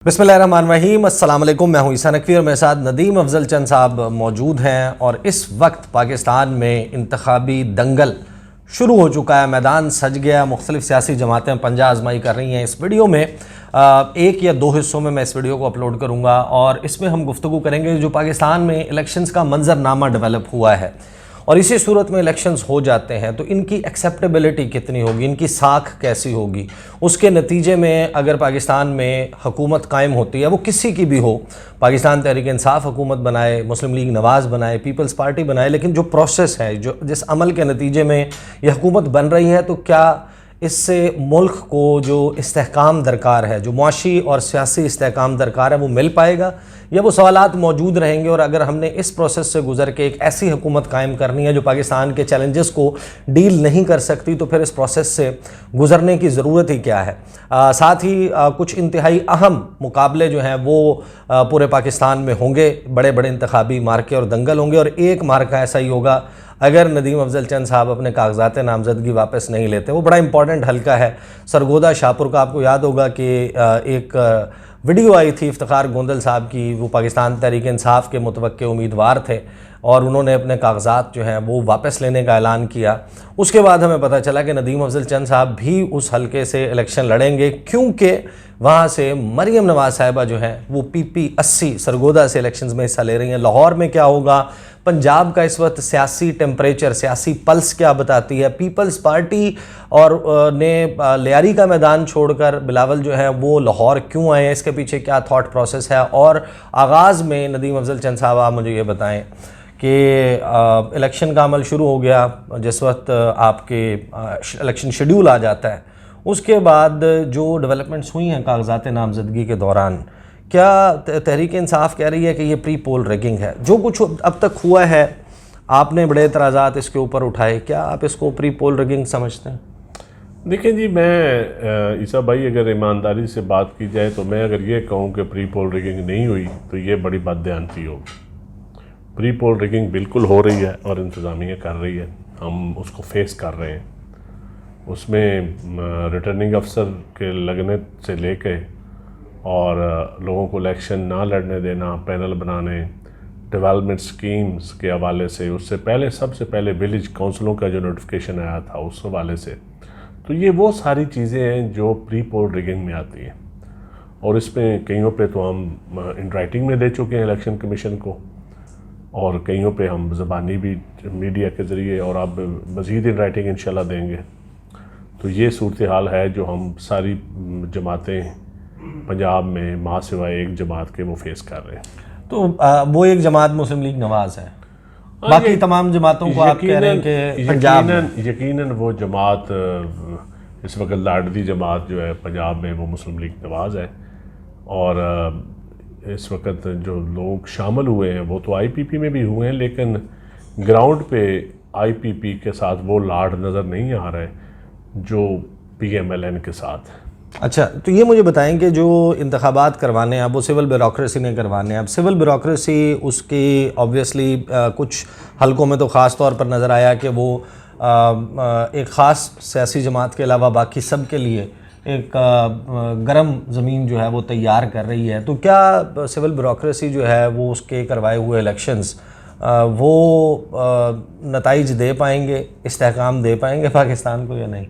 बिस्मिल्लाहिर्रहमानिर्रहीम, अस्सलाम वालेकुम। मैं हूं ईसा नकवी और मेरे साथ नदीम अफजल चंद साहब मौजूद हैं। और इस वक्त पाकिस्तान में इंतखाबी दंगल शुरू हो चुका है, मैदान सज गया। मुख्तलिफ सियासी जमातें पंजा आजमाई कर रही हैं। इस वीडियो में एक या दो हिस्सों में मैं इस वीडियो को अपलोड करूँगा और इसमें हम गुफ्तगू करेंगे जो पाकिस्तान में इलेक्शंस का मंजरनामा डेवलप हुआ है और इसी सूरत में इलेक्शंस हो जाते हैं तो इनकी एक्सेप्टेबिलिटी कितनी होगी, इनकी साख कैसी होगी। उसके नतीजे में अगर पाकिस्तान में हुकूमत कायम होती है, वो किसी की भी हो, पाकिस्तान तहरीक इंसाफ हुकूमत बनाए, मुस्लिम लीग नवाज़ बनाए, पीपल्स पार्टी बनाए, लेकिन जो प्रोसेस है, जो जिस अमल के नतीजे में यह हुकूमत बन रही है, तो क्या इससे मुल्क को जो इस्तेहकाम दरकार है, जो मुआशी और सियासी इस्तेहकाम दरकार है, वो मिल पाएगा या वो सवालात मौजूद रहेंगे। और अगर हमने इस प्रोसेस से गुजर के एक ऐसी हुकूमत कायम करनी है जो पाकिस्तान के चैलेंजेस को डील नहीं कर सकती, तो फिर इस प्रोसेस से गुजरने की ज़रूरत ही क्या है। साथ ही कुछ इंतहाई अहम मुकाबले जो हैं वो पूरे पाकिस्तान में होंगे, बड़े बड़े इंतखाबी मार्के और दंगल होंगे। और एक मार्का ऐसा ही होगा अगर नदीम अफजल चंद साहब अपने कागजात नामजदगी वापस नहीं लेते। वो बड़ा इंपॉर्टेंट हल्का है सरगोदा शाहपुर का। आपको याद होगा कि एक वीडियो आई थी इफ्तिखार गोंदल साहब की, वो पाकिस्तान तहरीक इंसाफ के मुतवक्के उम्मीदवार थे और उन्होंने अपने कागजात जो हैं वो वापस लेने का ऐलान किया। उसके बाद हमें पता चला कि नदीम अफजल चंद साहब भी उस हल्के से इलेक्शन लड़ेंगे, क्योंकि वहाँ से मरीम नवाज़ साहिबा जो हैं वो PP80 सरगोदा से इलेक्शंस में हिस्सा ले रही हैं। लाहौर में क्या होगा, पंजाब का इस वक्त सियासी टेम्परेचर, सियासी पल्स क्या बताती है। पीपल्स पार्टी और ने लियारी का मैदान छोड़कर बिलावल जो है वो लाहौर क्यों आए हैं, इसके पीछे क्या थॉट प्रोसेस है। और आगाज़ में नदीम अफजल चंद साहब आप मुझे ये बताएं कि इलेक्शन का अमल शुरू हो गया, जिस वक्त आपके इलेक्शन शेड्यूल आ जाता है, उसके बाद जो डेवलपमेंट्स हुई हैं कागजात नामजदगी के दौरान, क्या तहरीक इंसाफ कह रही है कि ये प्री पोल रिगिंग है? जो कुछ अब तक हुआ है, आपने बड़े एतराज़ात इसके ऊपर उठाए, क्या आप इसको प्री पोल रिगिंग समझते हैं? देखिए जी, मैं ईसा भाई, अगर ईमानदारी से बात की जाए तो मैं अगर ये कहूँ कि प्री पोल रिगिंग नहीं हुई तो ये बड़ी बददयानती होगी। प्री पोल रिगिंग बिल्कुल हो रही है और इंतज़ामिया कर रही है, हम उसको फेस कर रहे हैं। उसमें रिटर्निंग अफसर के लगने से लेके और लोगों को इलेक्शन ना लड़ने देना, पैनल बनाने, डेवलपमेंट स्कीम्स के हवाले से, उससे पहले सबसे पहले विलेज काउंसिलों का जो नोटिफिकेशन आया था उस हवाले से, तो ये वो सारी चीज़ें हैं जो प्री पोल रिगिंग में आती हैं। और इसमें कईयों पे तो हम इन राइटिंग में दे चुके हैं इलेक्शन कमीशन को, और कईयों पे हम ज़बानी भी मीडिया के ज़रिए, और अब मज़ीद इन राइटिंग इंशाल्लाह देंगे। तो ये सूरत हाल है जो हम सारी जमातें पंजाब में माँ सिवाय एक जमात के वो फेस कर रहे हैं। तो वो एक जमात मुस्लिम लीग नवाज़ है, बाकी तमाम जमातों को आप कह रहे हैं कि पंजाब यकीनन वो जमात, इस वक्त लाडली जमात जो है पंजाब में, वो मुस्लिम लीग नवाज़ है। और इस वक्त जो लोग शामिल हुए हैं वो तो IPP में भी हुए हैं, लेकिन ग्राउंड पे IPP के साथ वो लाड नज़र नहीं आ रहा है जो PMLN के साथ है। अच्छा, तो ये मुझे बताएं कि जो इंतखाबात करवाने हैं अब वो सिविल ब्यूरोक्रेसी ने करवाने हैं। अब सिविल ब्यूरोक्रेसी उसकी ऑब्वियसली कुछ हलकों में तो ख़ास तौर पर नज़र आया कि वो एक ख़ास सियासी जमात के अलावा बाकी सब के लिए एक गर्म ज़मीन जो है वो तैयार कर रही है। तो क्या सिविल ब्यूरोक्रेसी जो है वो उसके करवाए हुए इलेक्शंस वो नताइज दे पाएंगे, इस्तेहकाम दे पाएंगे पाकिस्तान को या नहीं?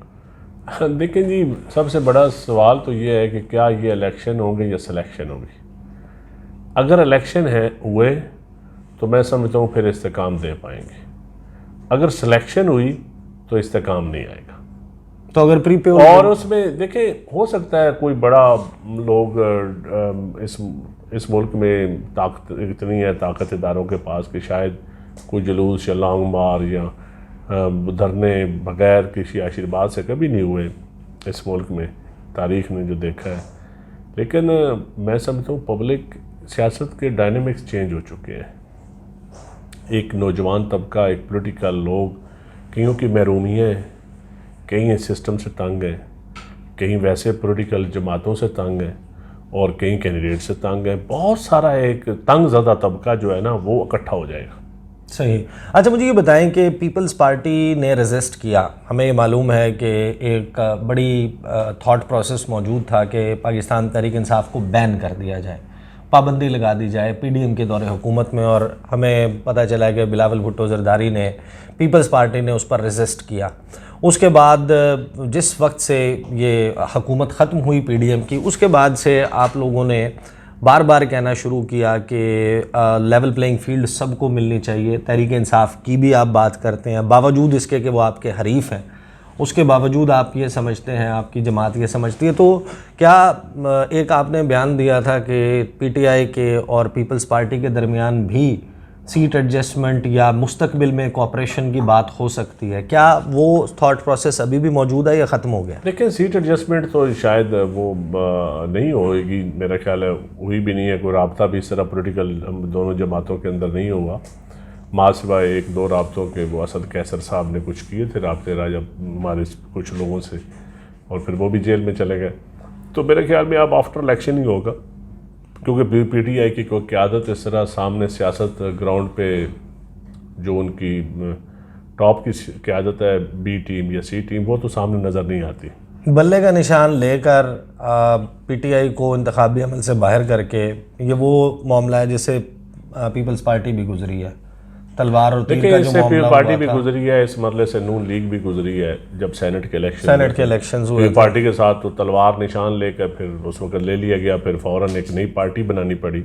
देखिए जी, सबसे बड़ा सवाल तो ये है कि क्या ये इलेक्शन होंगे या सिलेक्शन होगी। अगर इलेक्शन है हुए तो मैं समझता हूँ फिर इस्तेहकाम दे पाएंगे। अगर सिलेक्शन हुई तो इस्तेहकाम नहीं आएगा। तो अगर प्री पे और उसमें देखिए, हो सकता है कोई बड़ा लोग इस मुल्क में ताकत इतनी है, ताकत इदारों के पास, कि शायद कोई जुलूस या लॉन्ग मार या धरने बगैर किसी आशीर्वाद से कभी नहीं हुए इस मुल्क में, तारीख़ ने जो देखा है। लेकिन मैं समझता हूँ पब्लिक सियासत के डायनेमिक्स चेंज हो चुके हैं। एक नौजवान तबका, एक पॉलिटिकल लोग, कईयों की महरूमियाँ हैं, कई इस सिस्टम से तंग हैं, कहीं वैसे पॉलिटिकल जमातों से तंग हैं और कई कैंडिडेट से तंग हैं। बहुत सारा एक तंग ज़्यादा तबका जो है ना वो इकट्ठा हो जाएगा। सही। अच्छा, मुझे ये बताएं कि पीपल्स पार्टी ने रेजिस्ट किया। हमें ये मालूम है कि एक बड़ी थॉट प्रोसेस मौजूद था कि पाकिस्तान तहरीक इंसाफ को बैन कर दिया जाए, पाबंदी लगा दी जाए पीडीएम के दौरे हुकूमत में, और हमें पता चला कि बिलावल भुट्टो जरदारी ने, पीपल्स पार्टी ने उस पर रेजिस्ट किया। उसके बाद जिस वक्त से ये हुकूमत ख़त्म हुई पीडीएम की, उसके बाद से आप लोगों ने बार बार कहना शुरू किया कि लेवल प्लेइंग फील्ड सबको मिलनी चाहिए। तहरीक इंसाफ की भी आप बात करते हैं, बावजूद इसके कि वो आपके हरीफ हैं, उसके बावजूद आप ये समझते हैं, आपकी जमात ये समझती है। तो क्या एक आपने बयान दिया था कि पीटीआई के और पीपल्स पार्टी के दरमियान भी सीट एडजस्टमेंट या मुस्तकबिल में कोऑपरेशन की बात हो सकती है, क्या वो थॉट प्रोसेस अभी भी मौजूद है या ख़त्म हो गया? देखिए, सीट एडजस्टमेंट तो शायद वो नहीं होगी, मेरा ख्याल है हुई भी नहीं है। कोई रब्ता भी इस तरह पॉलिटिकल दोनों जमातों के अंदर नहीं हुआ, माँ सिवाय एक दो रब्तों के। वो असद कैसर साहब ने कुछ किए थे रब्ते राजा हमारे कुछ लोगों से, और फिर वो भी जेल में चले गए। तो मेरे ख्याल में अब आफ्टर इलेक्शन ही होगा, क्योंकि पीटीआई की कोई क़यादत इस तरह सामने सियासत ग्राउंड पे जो उनकी टॉप की क़यादत है, बी टीम या सी टीम, वो तो सामने नज़र नहीं आती। बल्ले का निशान लेकर पीटीआई को इंतखाबी अमल से बाहर करके, ये वो मामला है जिससे पीपल्स पार्टी भी गुजरी है, तलवार और तीर देखिए, का जो इससे मामला पार्टी हुआ भी था। गुजरी है, इस मसले से नून लीग भी गुजरी है। जब सेनेट के इलेक्शन हुए थे। पार्टी के साथ तो तलवार निशान लेकर फिर उस वक्त ले लिया गया, फिर फ़ौरन एक नई पार्टी बनानी पड़ी।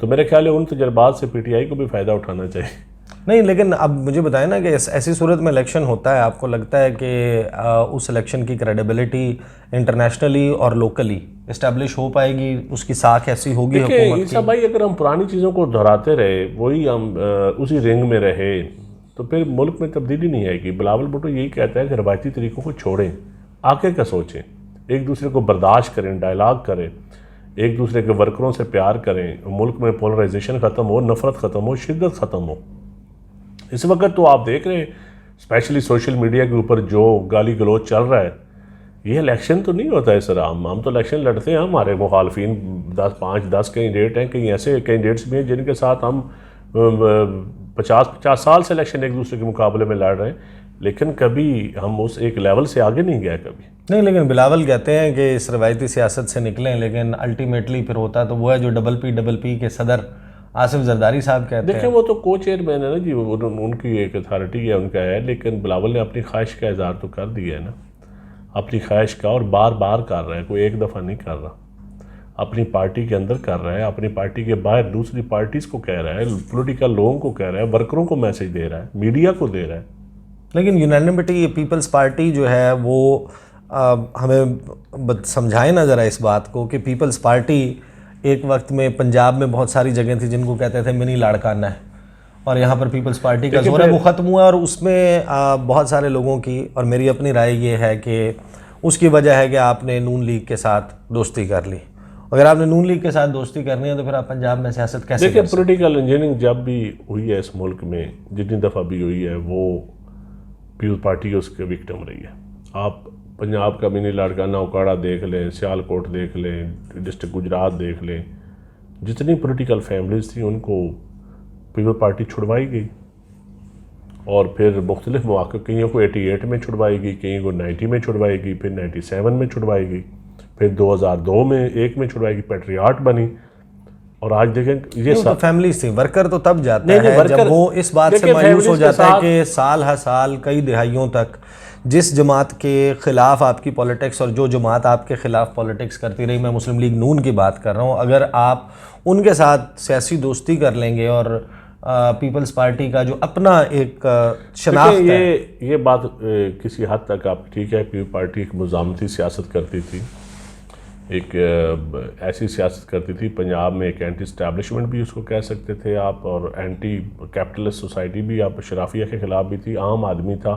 तो मेरे ख्याल है उन तजर्बात से पीटीआई को भी फ़ायदा उठाना चाहिए। नहीं, लेकिन अब मुझे बताएं ना कि ऐसी सूरत में इलेक्शन होता है, आपको लगता है कि उस इलेक्शन की क्रेडिबिलिटी इंटरनेशनली और लोकली इस्टेब्लिश हो पाएगी, उसकी साख ऐसी होगी हुकूमत की? ईसा भाई, अगर हम पुरानी चीज़ों को दोहराते रहे, वही हम उसी रिंग में रहे, तो फिर मुल्क में तब्दीली नहीं आएगी। बिलावल भुट्टो यही कहता है कि रवायती तरीक़ों को छोड़ें, आगे का सोचें, एक दूसरे को बर्दाश्त करें, डायलाग करें, एक दूसरे के वर्करों से प्यार करें, मुल्क में पोलराइजेशन ख़त्म हो, नफ़रत ख़त्म हो, शिद्दत ख़त्म हो। इस वक्त तो आप देख रहे हैं, स्पेशली सोशल मीडिया के ऊपर जो गाली गलौज चल रहा है, ये इलेक्शन तो नहीं होता है इस तरह। हम तो इलेक्शन लड़ते हैं, हमारे मुखालफिन 5-10 कैंडिडेट हैं, कई ऐसे कैंडिडेट्स भी हैं जिनके साथ हम 50 साल से इलेक्शन एक दूसरे के मुकाबले में लड़ रहे हैं, लेकिन कभी हम उस एक लेवल से आगे नहीं गए कभी। नहीं, लेकिन बिलावल कहते हैं कि इस रवायती सियासत से निकलें, लेकिन अल्टीमेटली फिर होता तो वो है जो डबल पी के सदर आसिफ जरदारी साहब कहते हैं। देखिए, वो तो को चेयरमैन है ना जी, उनकी एक अथॉरिटी है, उनका है, लेकिन बिलावल ने अपनी ख्वाहिश का इजहार तो कर दिया है ना, अपनी ख्वाहिश का, और बार बार कर रहा है, कोई एक दफ़ा नहीं कर रहा। अपनी पार्टी के अंदर कर रहा है, अपनी पार्टी के बाहर दूसरी पार्टीज़ को कह रहा है, पॉलिटिकल लोगों को कह रहा है, वर्करों को मैसेज दे रहा है, मीडिया को दे रहा है। लेकिन यूनानिमिटी पीपल्स पार्टी जो है वो हमें समझाए ना ज़रा इस बात को कि पीपल्स पार्टी एक वक्त में पंजाब में बहुत सारी जगह थी जिनको कहते थे मिनी लाड़काना है, और यहाँ पर पीपल्स पार्टी का जोर है वो ख़त्म हुआ, और उसमें बहुत सारे लोगों की, और मेरी अपनी राय ये है कि उसकी वजह है कि आपने नून लीग के साथ दोस्ती कर ली। अगर आपने नून लीग के साथ दोस्ती करनी है तो फिर आप पंजाब में सियासत कैसे? देखिए, पॉलिटिकल इंजीनियरिंग जब भी हुई है इस मुल्क में, जितनी दफ़ा भी हुई है, वो पीपल्स पार्टी उसके विक्टिम रही है। आप पंजाब का मिनी लाड़काना उकाड़ा देख लें, सियालकोट देख लें, डिस्ट्रिक्ट गुजरात देख लें, जितनी पॉलिटिकल फैमिलीज थी उनको पीपल्स पार्टी छुड़वाई गई, और फिर मुख्तलिफ मौक़े, कईयों को 88 में छुड़वाई गई, कईयों को 90 में छुड़वाई गई, फिर 97 में छुड़वाई गई, फिर 2002 में 1 में छुड़वाई गई, पैट्रियाट बनी, और आज देखें ये सब फैमिलीज थी। वर्कर तो तब जाता है जब वो इस बात से मायूस हो जाता है कि साल हर साल कई दिहाइयों तक जिस जमात के ख़िलाफ़ आपकी पॉलिटिक्स, और जो जमात आपके ख़िलाफ़ पॉलिटिक्स करती रही, मैं मुस्लिम लीग नून की बात कर रहा हूँ, अगर आप उनके साथ सियासी दोस्ती कर लेंगे, और पीपल्स पार्टी का जो अपना एक शनाख्त है, ये बात किसी हद तक आप ठीक है, पीपल्स पार्टी एक मुज़ामती सियासत करती थी, एक ऐसी सियासत करती थी पंजाब में, एक एंटी इस्टेब्लिशमेंट भी उसको कह सकते थे आप, और एंटी कैपिटलिस्ट सोसाइटी भी, आप शराफिया के ख़िलाफ़ भी थी, आम आदमी था।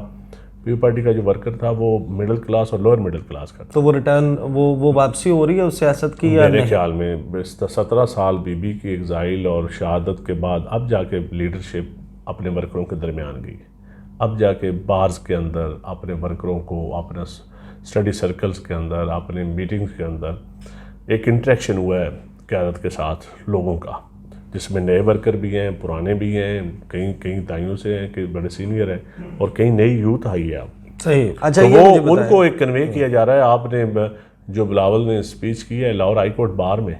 पीपल्स पार्टी का जो वर्कर था वो मिडिल क्लास और लोअर मिडिल क्लास का था। तो वो रिटर्न वो वापसी हो रही है उस सियासत की या मेरे ख्याल में 17 साल बीबी की एग्ज़ाइल और शहादत के बाद अब जाके लीडरशिप अपने वर्करों के दरमियान गई, अब जाके बार्स के अंदर अपने वर्करों को, अपने स्टडी सर्कल्स के अंदर, अपने मीटिंग्स के अंदर एक इंटरेक्शन हुआ है क़यादत के साथ लोगों का। जिसमें नए वर्कर भी हैं, पुराने भी हैं, कई कई दाइयों से हैं कि बड़े सीनियर हैं, और कई नई यूथ आई है। अब सही। अच्छा, तो ये मुझे वो बताएं। उनको एक कन्वे किया जा रहा है। आपने जो बिलावल ने स्पीच की है लाहौर हाई कोर्ट बार में,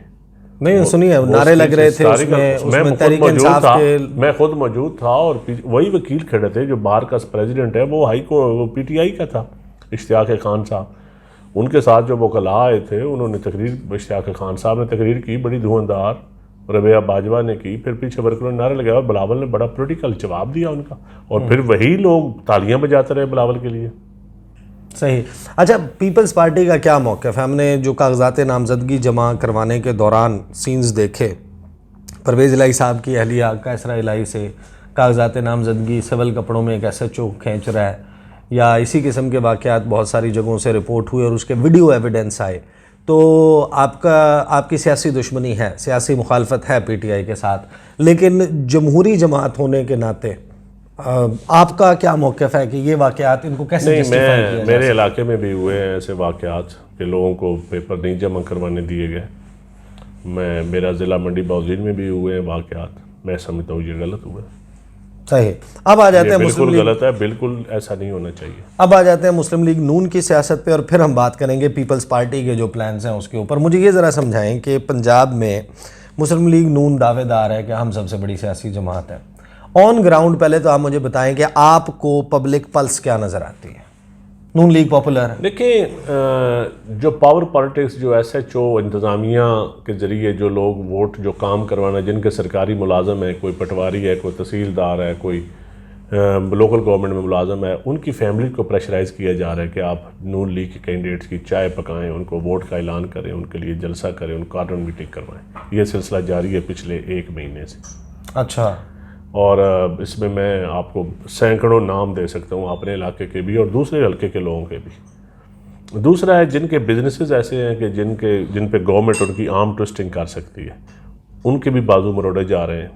नहीं सुनिए, वो नारे लग speech रहे थे हिस्टोरिकल। उसमें मैं खुद तहरीक मौजूद इंसाफ था, के। मैं खुद मौजूद था, और वही वकील खड़े थे जो बार का प्रेसिडेंट है, वो हाई कोर्ट, वो पीटीआई का था, इश्तियाक खान साहब। उनके साथ जो वकला आए थे, उन्होंने तकरीर, इश्तियाक खान साहब ने तकरीर की, बड़ी धुआंधार, रबिया बाजवा ने की, फिर पीछे वर्करों ने नारे लगाया, और बिलावल ने बड़ा पॉलिटिकल जवाब दिया उनका, और फिर वही लोग तालियां बजाते रहे बिलावल के लिए। सही। अच्छा, पीपल्स पार्टी का क्या मौक़िफ़ है? हमने जो कागजात नामजदगी जमा करवाने के दौरान सीन्स देखे, परवेज़ इलाही साहब की अहलिया कैसरा इलाही से कागजात नामजदगी सिविल कपड़ों में एक SHO खींच रहा है, या इसी किस्म के वाक़यात बहुत सारी जगहों से रिपोर्ट हुए और उसके वीडियो एविडेंस आए। तो आपकी सियासी दुश्मनी है, सियासी मुखालफत है PTI के साथ, लेकिन जमहूरी जमात होने के नाते आपका क्या मौक़िफ़ है कि ये वाक़यात इनको कैसे नहीं, जस्टिफाई किया जा मेरे इलाके में भी हुए हैं ऐसे वाक़यात कि लोगों को पेपर नहीं जमा करवाने दिए गए। मेरा ज़िला मंडी बाउजीन में भी हुए हैं वाक़यात। मैं समझता हूँ ये गलत हुआ है। सही। अब आ जाते हैं बिल्कुल मुस्लिम गलत है, बिल्कुल ऐसा नहीं होना चाहिए। अब आ जाते हैं मुस्लिम लीग नून की सियासत पे, और फिर हम बात करेंगे पीपल्स पार्टी के जो प्लान्स हैं उसके ऊपर। मुझे ये ज़रा समझाएं कि पंजाब में मुस्लिम लीग नून दावेदार है कि हम सबसे बड़ी सियासी जमात है। ऑन ग्राउंड पहले तो आप मुझे बताएं कि आपको पब्लिक पल्स क्या नज़र आती है? नून लीग पॉपुलर है? देखिए, जो पावर पॉलिटिक्स, जो SHO इंतज़ामिया के ज़रिए जो लोग वोट जो काम करवाना, जिनके सरकारी मुलाजम है, कोई पटवारी है, कोई तहसीलदार है, कोई लोकल गवर्नमेंट में मुलाजम है, उनकी फैमिली को प्रेशराइज़ किया जा रहा है कि आप नून लीग के कैंडिडेट्स की चाय पकाएं, उनको वोट का ऐलान करें, उनके लिए जलसा करें, उनको कार्डन मीटिंग करवाएं। ये सिलसिला जारी है पिछले 1 महीने से। अच्छा। और इसमें मैं आपको सैकड़ों नाम दे सकता हूँ, अपने इलाके के भी और दूसरे हल्के के लोगों के भी। दूसरा है जिनके बिजनेसेस ऐसे हैं कि जिन पे गवर्नमेंट उनकी आर्म ट्विस्टिंग कर सकती है, उनके भी बाजू मरोड़े जा रहे हैं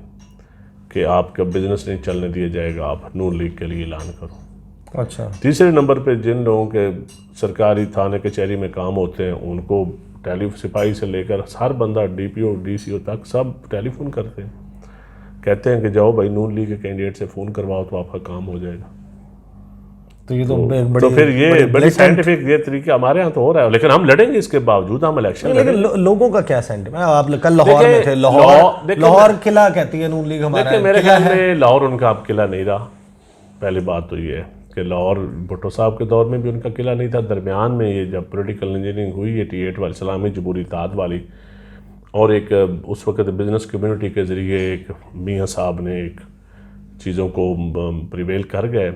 कि आपका बिजनेस नहीं चलने दिया जाएगा, आप नून लीग के लिए ऐलान करो। अच्छा। तीसरे नंबर पे जिन लोगों के सरकारी थाने कचहरी में काम होते हैं, उनको सिपाही से लेकर हर बंदा DPO DCO तक सब टेलीफोन करते हैं, कहते हैं कि जाओ भाई नून लीग के कैंडिडेट से फ़ोन करवाओ तो आपका काम हो जाएगा। तो ये तो तो फिर ये बड़ी साइंटिफिक ये तरीका हमारे यहाँ तो हो रहा है, लेकिन हम लड़ेंगे इसके बावजूद, हम इलेक्शन लेकिन लोगों का क्या सेंटिमेंट? आप कल लाहौर में थे, लाहौर किला कहती है नून लीग हमारा। देखिए, मेरे ख्याल में लाहौर उनका अब किला नहीं रहा। पहली बात तो ये है कि लाहौर भुट्टो साहब के दौर में भी उनका किला नहीं था। दरमियान में ये जब पोलिटिकल इंजीनियरिंग हुई, 88 वाली इस्लामी जमहूरी इत्तेहाद वाली, और एक उस वक्त बिज़नेस कम्युनिटी के ज़रिए एक मियाँ साहब ने एक चीज़ों को प्रिवेल कर गए।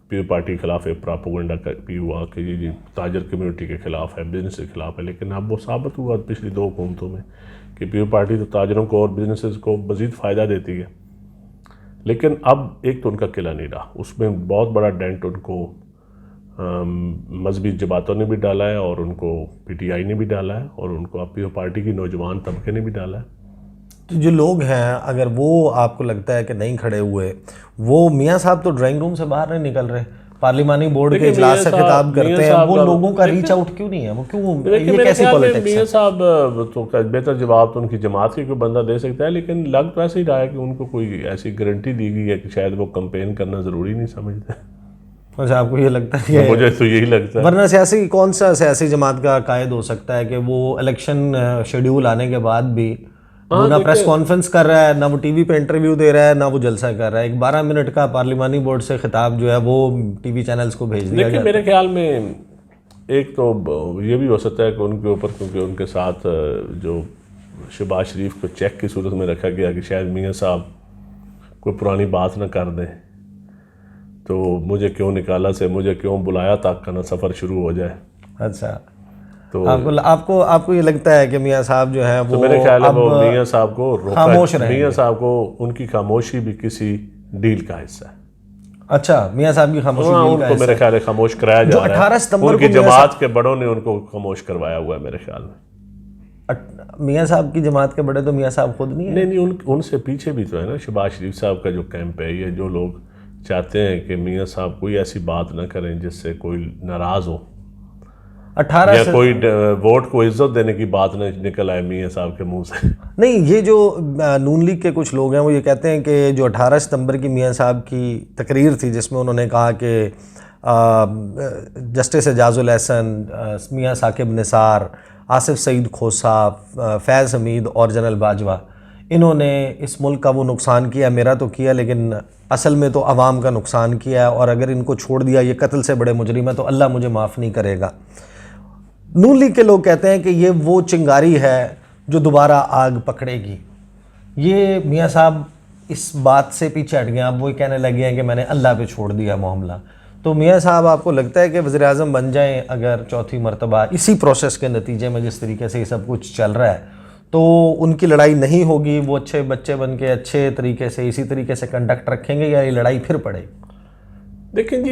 पीयू पार्टी के खिलाफ एक प्रोपेगेंडा भी हुआ कि जी ताजर कम्युनिटी के ख़िलाफ़ है, बिज़नेस के ख़िलाफ़ है, लेकिन अब वो साबित हुआ पिछली 2 हुकूमतों में कि पीयू पार्टी तो ताजरों को और बिजनेसेस को मज़ीद फ़ायदा देती है। लेकिन अब एक तो उनका किला नहीं रहा, उसमें बहुत बड़ा डेंट उनको मजहबी जमातों ने भी डाला है, और उनको PTI ने भी डाला है, और उनको अब पीयू पार्टी की नौजवान तबके ने भी डाला है। तो जो लोग हैं, अगर वो आपको लगता है कि नहीं खड़े हुए, वो मियाँ साहब तो ड्राइंग रूम से बाहर नहीं निकल रहे, पार्लिमानी बोर्ड के इजलास से खिताब करते हैं, वो लोगों का रीच आउट क्यों नहीं है? वो क्यों, ये कैसी पॉलिटिक्स है? मियाँ साहब तो बेहतर जवाब तो उनकी जमात के कोई बंदा दे सकता है, लेकिन लग तो ऐसे ही रहा है कि उनको कोई ऐसी गारंटी दी गई है कि शायद वो कैंपेन करना ज़रूरी नहीं समझते। अच्छा, आपको ये लगता है? मुझे तो यही लगता है। वरना कौन सा सियासी जमात का कायद हो सकता है कि वो इलेक्शन शेड्यूल आने के बाद भी वो ना प्रेस कॉन्फ्रेंस कर रहा है, ना वो टीवी पे इंटरव्यू दे रहा है, ना वो जलसा कर रहा है, एक 12 मिनट का पार्लिमानी बोर्ड से खिताब जो है वो टीवी चैनल्स को भेज दिया गया। मेरे ख्याल में एक तो ये भी हो सकता है कि उनके ऊपर, क्योंकि उनके साथ जो शहबाज शरीफ को चेक की सूरत में रखा गया कि शायद मियाँ साहब कोई पुरानी बात ना कर दें, तो मुझे क्यों निकाला से मुझे क्यों बुलाया तक का ना सफ़र शुरू हो जाए। अच्छा, तो आपको ये लगता है कि मियाँ साहब जो है वो, तो मेरे ख्याल है वो मियाँ साहब को खामोश रहेंगे? मियाँ साहब को उनकी खामोशी भी किसी डील का हिस्सा है। अच्छा, मियाँ साहब की खामोशी उनको मेरे ख्याल है खामोश कराया जा रहा है। 18 सितंबर उनकी जमात के बड़ों ने उनको खामोश करवाया हुआ है मेरे ख्याल में। मियाँ साहब की जमात के बड़े तो मियाँ साहब खुद नहीं है? नहीं, उनसे पीछे भी तो है ना शहबाज शरीफ साहब का जो कैंप है, ये जो लोग चाहते हैं कि मियाँ साहब कोई ऐसी बात ना करें जिससे कोई नाराज़ हो, 18 या से कोई वोट को इज्जत देने की बात नहीं निकल आए मियाँ साहब के मुंह से। नहीं, ये जो नून लीग के कुछ लोग हैं वो ये कहते हैं कि जो 18 सितंबर की मियाँ साहब की तकरीर थी जिसमें उन्होंने कहा कि जस्टिस एजाजुल एहसन, मियाँ साकिब निसार, आसिफ सईद खोसा, फैज़ हमीद और जनरल बाजवा, इन्होंने इस मुल्क का वो नुकसान किया, मेरा तो किया लेकिन असल में तो आवाम का नुकसान किया है, और अगर इनको छोड़ दिया, ये कत्ल से बड़े मुजरिम है, तो अल्लाह मुझे माफ़ नहीं करेगा। नून लीग के लोग कहते हैं कि ये वो चिंगारी है जो दोबारा आग पकड़ेगी। ये मियाँ साहब इस बात से पीछे हट गए, अब वो कहने लगे हैं कि मैंने अल्लाह पे छोड़ दिया मामला। तो मियाँ साहब, आपको लगता है कि वज़ीर आज़म बन जाएं अगर चौथी मरतबा, इसी प्रोसेस के नतीजे में जिस तरीके से ये सब कुछ चल रहा है, तो उनकी लड़ाई नहीं होगी, वो अच्छे बच्चे बन के अच्छे तरीके से इसी तरीके से कंडक्ट रखेंगे, या ये लड़ाई फिर पड़ेगी? देखें जी,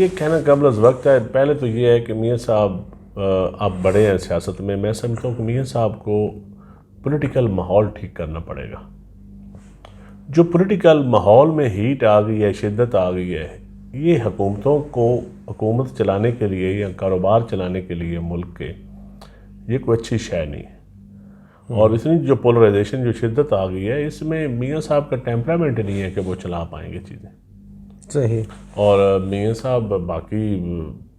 ये कहना कबल अज़ वक्त है। पहले तो ये है कि मियाँ साहब अब बड़े हैं सियासत में। मैं समझता हूँ कि मियाँ साहब को पॉलिटिकल माहौल ठीक करना पड़ेगा। जो पॉलिटिकल माहौल में हीट आ गई है, शिद्दत आ गई है, ये हुकूमतों को हुकूमत चलाने के लिए या कारोबार चलाने के लिए मुल्क के, ये कोई अच्छी शय नहीं है। और इतनी जो पोलराइजेशन, जो शिद्दत आ गई है, इसमें मियाँ साहब का टेम्परामेंट नहीं है कि वो चला पाएंगे चीज़ें। सही। और मियाँ साहब बाकी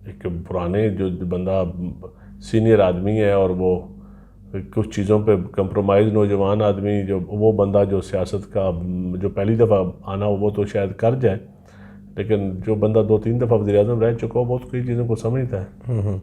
एक पुराने जो बंदा सीनियर आदमी है, और वो कुछ चीज़ों पे कंप्रोमाइज़ नौजवान आदमी, जो वो बंदा जो सियासत का जो पहली दफ़ा आना हो वो तो शायद कर जाए, लेकिन जो बंदा 2-3 दफ़ा वज़ीर आज़म रह चुका हो वो तो कई चीज़ों को समझता है।